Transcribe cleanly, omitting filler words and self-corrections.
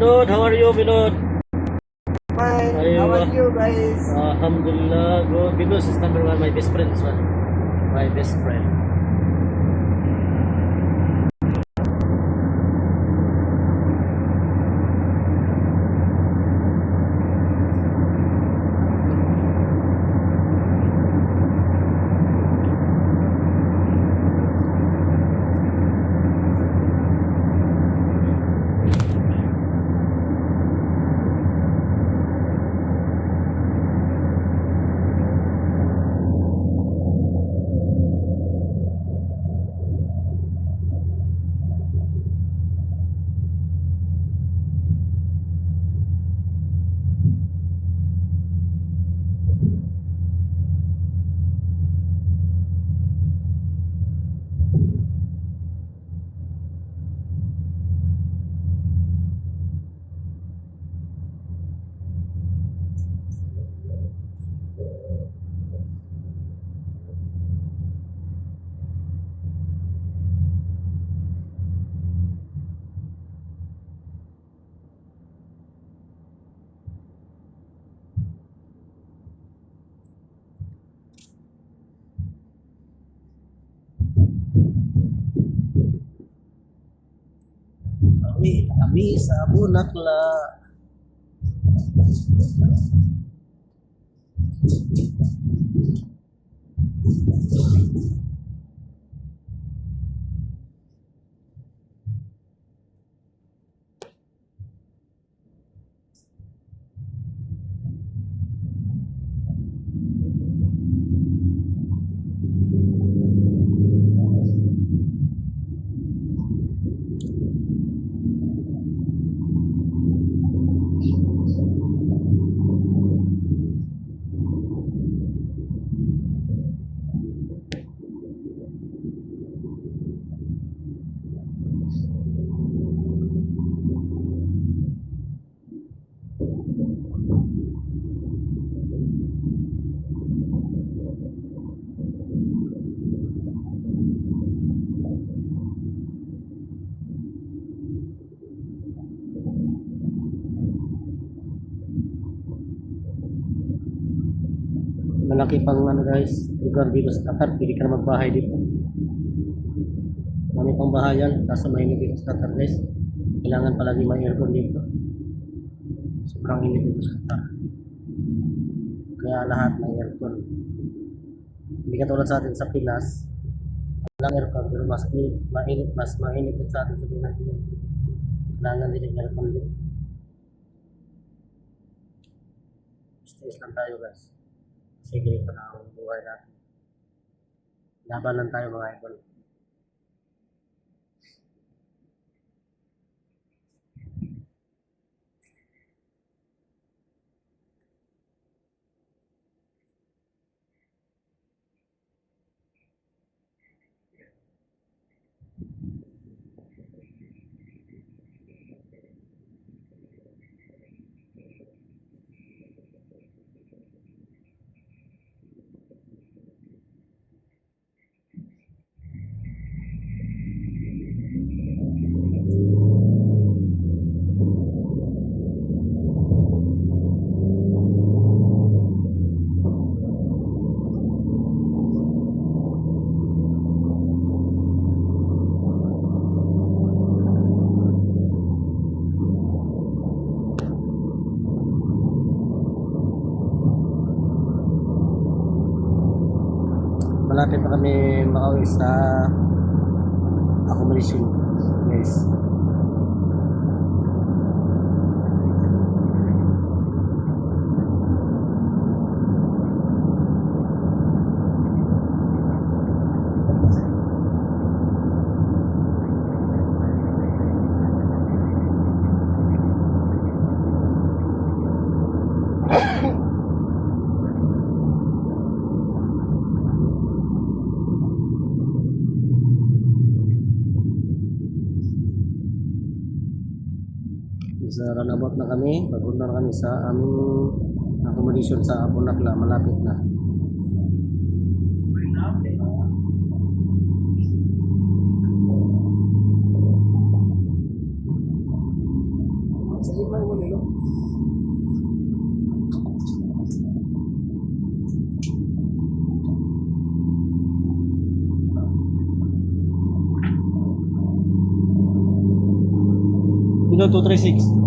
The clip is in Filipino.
Binod, how are you, Binod? Fine. Ayun, How are you guys? Alhamdulillah, good. Binod is number one, my best friend as well. My best friend. Kami sa Bunakla. Malaki pang ano guys, lugar dito sa Qatar, pwede ka na magbahay dito. Marami pang bahayan, kaso mainit dito sa Qatar guys. Kailangan palagi may aircon dito. Sobrang init dito sa Qatar. Kaya lahat may aircon. Hindi katulad sa atin sa Pinas, walang aircon, pero mas mainit, mas mainit dito sa atin sa Pinas. Kailangan din yung aircon dito. Stress lang tayo guys. Kasi ganito na ang buhay natin. Laban lang tayo mga idol. Malapit na kami makauwi sa accommodation guys. Sa runabout na kami, papunta na kami sa aming accommodation sa Bunakla, malapit na. may Manilo. Pino 236.